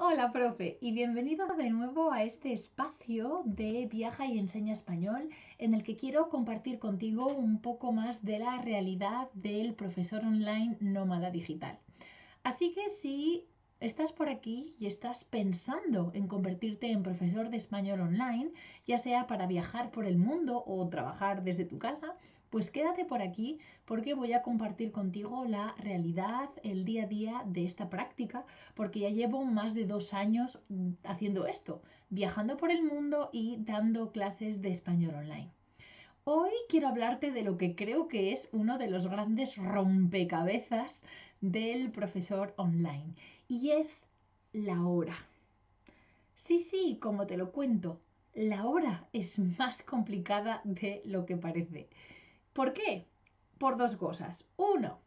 Hola, profe, y bienvenido de nuevo a este espacio de Viaja y Enseña Español, en el que quiero compartir contigo un poco más de la realidad del profesor online nómada digital. Así que si estás por aquí y estás pensando en convertirte en profesor de español online, ya sea para viajar por el mundo o trabajar desde tu casa, pues quédate por aquí porque voy a compartir contigo la realidad, el día a día de esta práctica, porque ya llevo más de 2 años haciendo esto, viajando por el mundo y dando clases de español online. Hoy quiero hablarte de lo que creo que es uno de los grandes rompecabezas del profesor online, y es la hora. Sí, sí, como te lo cuento, la hora es más complicada de lo que parece. ¿Por qué? Por dos cosas. Uno,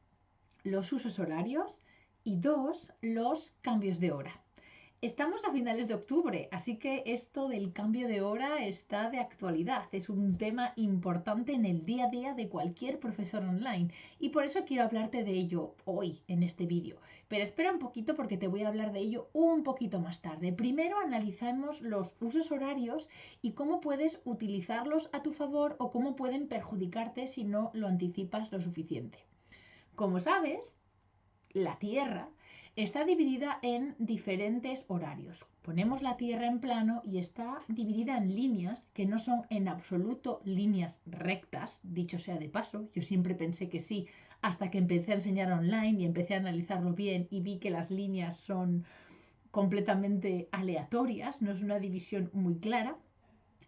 los usos horarios, y dos, los cambios de hora. Estamos a finales de octubre, así que esto del cambio de hora está de actualidad. Es un tema importante en el día a día de cualquier profesor online y por eso quiero hablarte de ello hoy en este vídeo. Pero espera un poquito porque te voy a hablar de ello un poquito más tarde. Primero analizamos los usos horarios y cómo puedes utilizarlos a tu favor o cómo pueden perjudicarte si no lo anticipas lo suficiente. Como sabes, la Tierra está dividida en diferentes horarios. Ponemos la Tierra en plano y está dividida en líneas que no son en absoluto líneas rectas, dicho sea de paso. Yo siempre pensé que sí, hasta que empecé a enseñar online y empecé a analizarlo bien y vi que las líneas son completamente aleatorias, no es una división muy clara.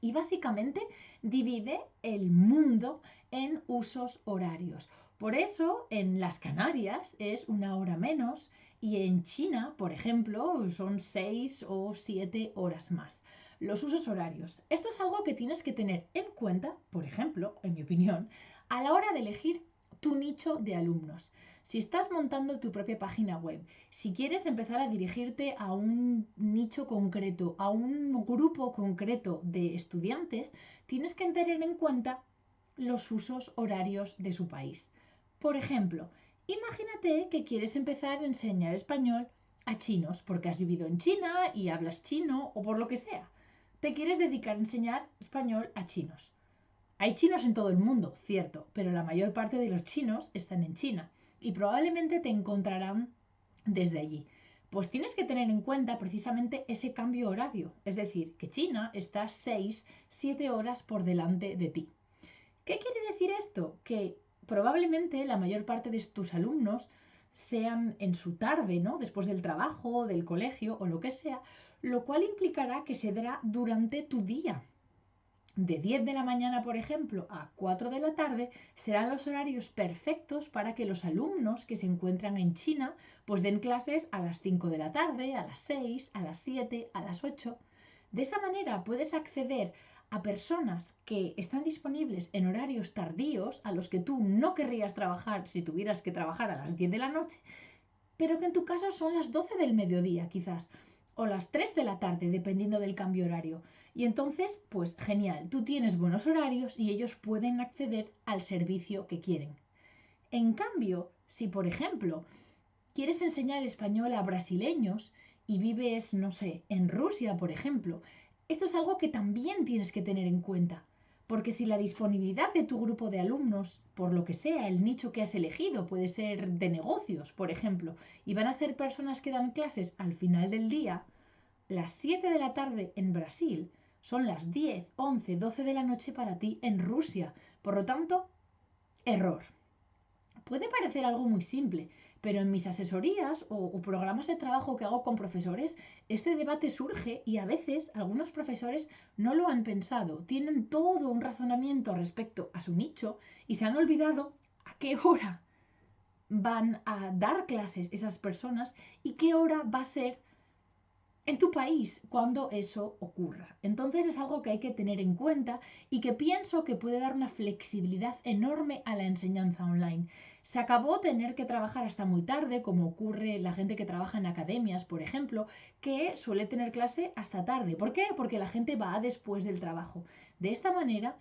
Y básicamente divide el mundo en usos horarios. Por eso en las Canarias es una hora menos y en China, por ejemplo, son 6 o 7 horas más. Los usos horarios. Esto es algo que tienes que tener en cuenta, por ejemplo, en mi opinión, a la hora de elegir tu nicho de alumnos. Si estás montando tu propia página web, si quieres empezar a dirigirte a un nicho concreto, a un grupo concreto de estudiantes, tienes que tener en cuenta los usos horarios de su país. Por ejemplo, imagínate que quieres empezar a enseñar español a chinos porque has vivido en China y hablas chino o por lo que sea. Te quieres dedicar a enseñar español a chinos. Hay chinos en todo el mundo, cierto, pero la mayor parte de los chinos están en China y probablemente te encontrarán desde allí. Pues tienes que tener en cuenta precisamente ese cambio horario, es decir, que China está 6, 7 horas por delante de ti. ¿Qué quiere decir esto? Que probablemente la mayor parte de tus alumnos sean en su tarde, ¿no? Después del trabajo, del colegio o lo que sea, lo cual implicará que se dará durante tu día. De 10 de la mañana, por ejemplo, a 4 de la tarde serán los horarios perfectos para que los alumnos que se encuentran en China pues den clases a las 5 de la tarde, a las 6, a las 7, a las 8. De esa manera puedes acceder a personas que están disponibles en horarios tardíos a los que tú no querrías trabajar si tuvieras que trabajar a las 10 de la noche, pero que en tu caso son las 12 del mediodía quizás, o las 3 de la tarde, dependiendo del cambio horario. Y entonces, pues genial, tú tienes buenos horarios y ellos pueden acceder al servicio que quieren. En cambio, si por ejemplo quieres enseñar español a brasileños y vives, no sé, en Rusia, por ejemplo, esto es algo que también tienes que tener en cuenta. Porque si la disponibilidad de tu grupo de alumnos, por lo que sea, el nicho que has elegido, puede ser de negocios, por ejemplo, y van a ser personas que dan clases al final del día, las 7 de la tarde en Brasil son las 10, 11, 12 de la noche para ti en Rusia. Por lo tanto, error. Puede parecer algo muy simple, pero en mis asesorías o programas de trabajo que hago con profesores, este debate surge y a veces algunos profesores no lo han pensado, tienen todo un razonamiento respecto a su nicho y se han olvidado a qué hora van a dar clases esas personas y qué hora va a ser en tu país cuando eso ocurra. Entonces es algo que hay que tener en cuenta y que pienso que puede dar una flexibilidad enorme a la enseñanza online. Se acabó tener que trabajar hasta muy tarde, como ocurre la gente que trabaja en academias, por ejemplo, que suele tener clase hasta tarde. ¿Por qué? Porque la gente va después del trabajo. De esta manera,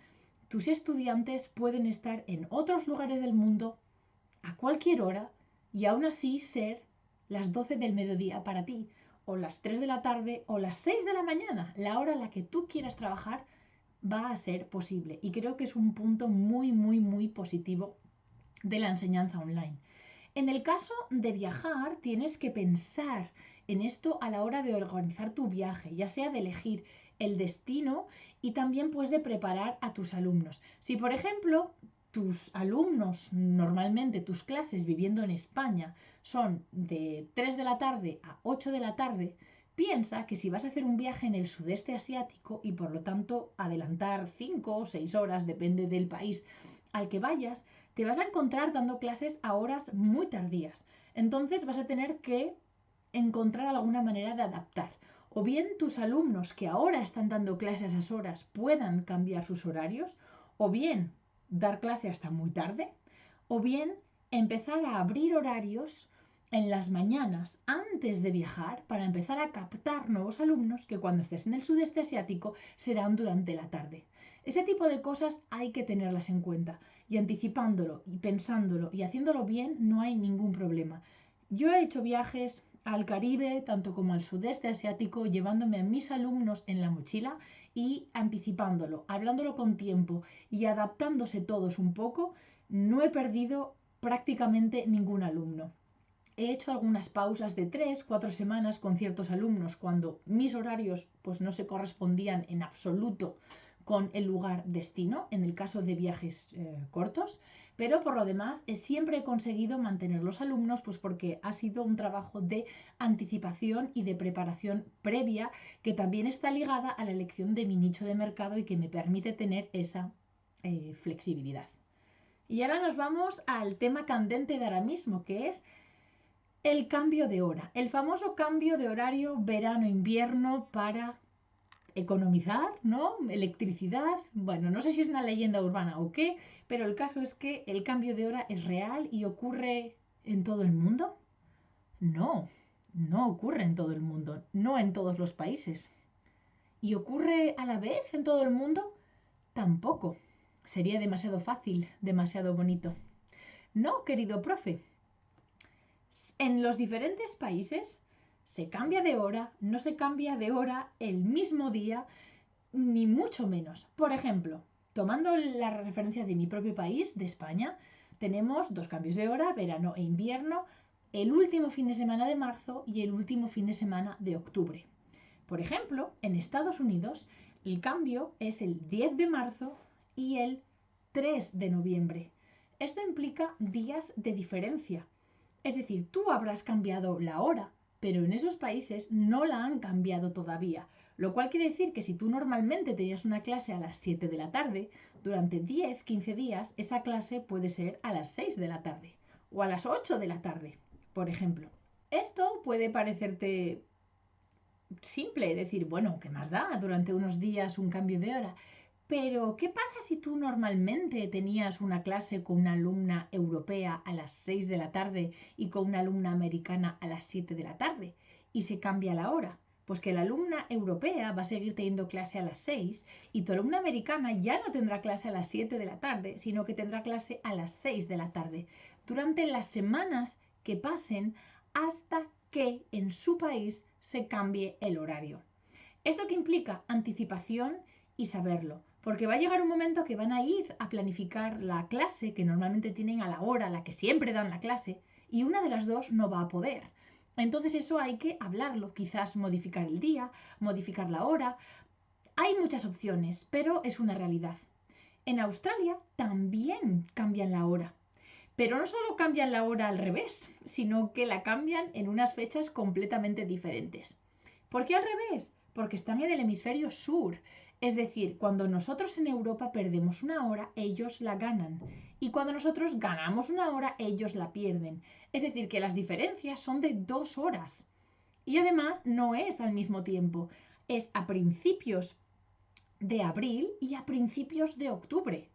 tus estudiantes pueden estar en otros lugares del mundo a cualquier hora y aún así ser las 12 del mediodía para ti o las 3 de la tarde o las 6 de la mañana. La hora a la que tú quieras trabajar va a ser posible. Y creo que es un punto muy, muy, muy positivo de la enseñanza online. En el caso de viajar, tienes que pensar en esto a la hora de organizar tu viaje, ya sea de elegir el destino y también pues de preparar a tus alumnos. Si por ejemplo tus alumnos, normalmente tus clases viviendo en España son de 3 de la tarde a 8 de la tarde, piensa que si vas a hacer un viaje en el sudeste asiático y por lo tanto adelantar 5 o 6 horas, depende del país al que vayas, te vas a encontrar dando clases a horas muy tardías. Entonces vas a tener que encontrar alguna manera de adaptar. O bien tus alumnos que ahora están dando clases a esas horas puedan cambiar sus horarios, o bien dar clase hasta muy tarde, o bien empezar a abrir horarios en las mañanas antes de viajar para empezar a captar nuevos alumnos que cuando estés en el sudeste asiático serán durante la tarde. Ese tipo de cosas hay que tenerlas en cuenta y anticipándolo y pensándolo y haciéndolo bien no hay ningún problema. Yo he hecho viajes al Caribe, tanto como al sudeste asiático, llevándome a mis alumnos en la mochila y anticipándolo, hablándolo con tiempo y adaptándose todos un poco, no he perdido prácticamente ningún alumno. He hecho algunas pausas de 3, 4 semanas con ciertos alumnos cuando mis horarios pues no se correspondían en absoluto con el lugar destino, en el caso de viajes cortos, pero por lo demás siempre he conseguido mantener los alumnos pues porque ha sido un trabajo de anticipación y de preparación previa que también está ligada a la elección de mi nicho de mercado y que me permite tener esa flexibilidad. Y ahora nos vamos al tema candente de ahora mismo, que es el cambio de hora, el famoso cambio de horario verano-invierno para economizar, ¿no? Electricidad, bueno, no sé si es una leyenda urbana o qué, pero el caso es que el cambio de hora es real y ocurre en todo el mundo. No, no ocurre en todo el mundo, no en todos los países. ¿Y ocurre a la vez en todo el mundo? Tampoco. Sería demasiado fácil, demasiado bonito. No, querido profe. En los diferentes países se cambia de hora, no se cambia de hora el mismo día, ni mucho menos. Por ejemplo, tomando la referencia de mi propio país, de España, tenemos dos cambios de hora, verano e invierno, el último fin de semana de marzo y el último fin de semana de octubre. Por ejemplo, en Estados Unidos, el cambio es el 10 de marzo y el 3 de noviembre. Esto implica días de diferencia. Es decir, tú habrás cambiado la hora, pero en esos países no la han cambiado todavía. Lo cual quiere decir que si tú normalmente tenías una clase a las 7 de la tarde, durante 10, 15 días esa clase puede ser a las 6 de la tarde o a las 8 de la tarde, por ejemplo. Esto puede parecerte simple, decir, bueno, ¿qué más da? Durante unos días un cambio de hora. Pero, ¿qué pasa si tú normalmente tenías una clase con una alumna europea a las 6 de la tarde y con una alumna americana a las 7 de la tarde y se cambia la hora? Pues que la alumna europea va a seguir teniendo clase a las 6 y tu alumna americana ya no tendrá clase a las 7 de la tarde, sino que tendrá clase a las 6 de la tarde durante las semanas que pasen hasta que en su país se cambie el horario. ¿Esto qué implica? Anticipación y saberlo. Porque va a llegar un momento que van a ir a planificar la clase que normalmente tienen a la hora a la que siempre dan la clase y una de las dos no va a poder. Entonces eso hay que hablarlo, quizás modificar el día, modificar la hora. Hay muchas opciones, pero es una realidad. En Australia también cambian la hora. Pero no solo cambian la hora al revés, sino que la cambian en unas fechas completamente diferentes. ¿Por qué al revés? Porque están en el hemisferio sur. Es decir, cuando nosotros en Europa perdemos una hora, ellos la ganan. Y cuando nosotros ganamos una hora, ellos la pierden. Es decir, que las diferencias son de 2 horas. Y además no es al mismo tiempo. Es a principios de abril y a principios de octubre.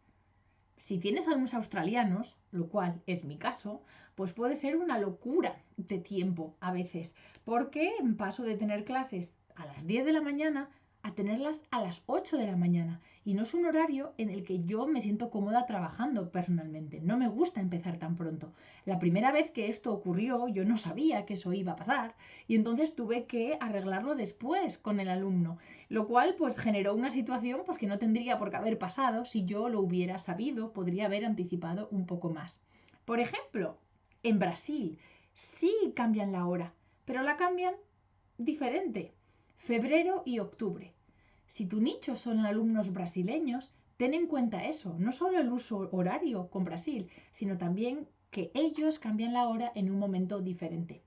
Si tienes alumnos australianos, lo cual es mi caso, pues puede ser una locura de tiempo a veces, porque paso de tener clases a las 10 de la mañana a tenerlas a las 8 de la mañana. Y no es un horario en el que yo me siento cómoda trabajando personalmente. No me gusta empezar tan pronto. La primera vez que esto ocurrió, yo no sabía que eso iba a pasar y entonces tuve que arreglarlo después con el alumno, lo cual pues generó una situación pues que no tendría por qué haber pasado si yo lo hubiera sabido, podría haber anticipado un poco más. Por ejemplo, en Brasil sí cambian la hora, pero la cambian diferente. Febrero y octubre. Si tu nicho son alumnos brasileños, ten en cuenta eso, no solo el uso horario con Brasil, sino también que ellos cambian la hora en un momento diferente.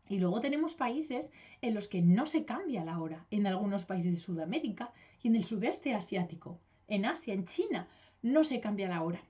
Y luego tenemos países en los que no se cambia la hora, en algunos países de Sudamérica y en el sudeste asiático. En Asia, en China, no se cambia la hora.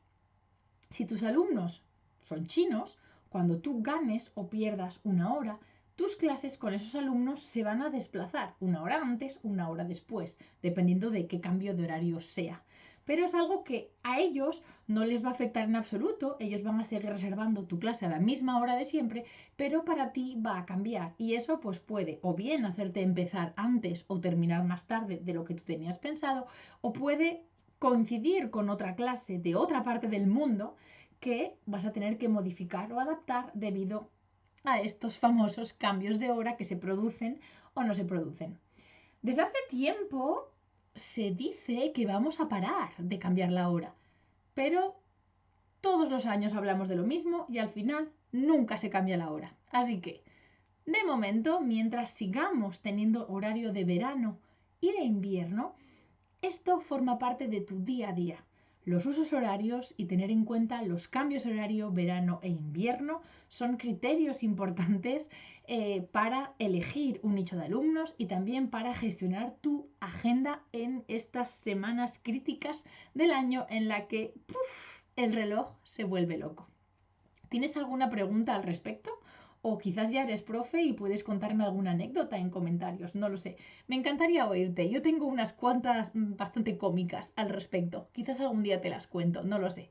Si tus alumnos son chinos, cuando tú ganes o pierdas una hora, tus clases con esos alumnos se van a desplazar una hora antes, una hora después, dependiendo de qué cambio de horario sea. Pero es algo que a ellos no les va a afectar en absoluto, ellos van a seguir reservando tu clase a la misma hora de siempre, pero para ti va a cambiar y eso pues puede o bien hacerte empezar antes o terminar más tarde de lo que tú tenías pensado, o puede coincidir con otra clase de otra parte del mundo que vas a tener que modificar o adaptar debido a estos famosos cambios de hora que se producen o no se producen. Desde hace tiempo se dice que vamos a parar de cambiar la hora, pero todos los años hablamos de lo mismo y al final nunca se cambia la hora. Así que, de momento, mientras sigamos teniendo horario de verano y de invierno, esto forma parte de tu día a día. Los usos horarios y tener en cuenta los cambios de horario verano e invierno son criterios importantes para elegir un nicho de alumnos y también para gestionar tu agenda en estas semanas críticas del año en la que el reloj se vuelve loco. ¿Tienes alguna pregunta al respecto? O quizás ya eres profe y puedes contarme alguna anécdota en comentarios, no lo sé. Me encantaría oírte. Yo tengo unas cuantas bastante cómicas al respecto. Quizás algún día te las cuento, no lo sé.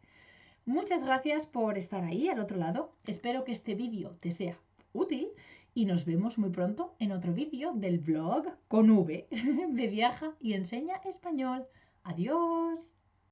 Muchas gracias por estar ahí al otro lado. Espero que este vídeo te sea útil y nos vemos muy pronto en otro vídeo del blog con V de Viaja y Enseña Español. Adiós.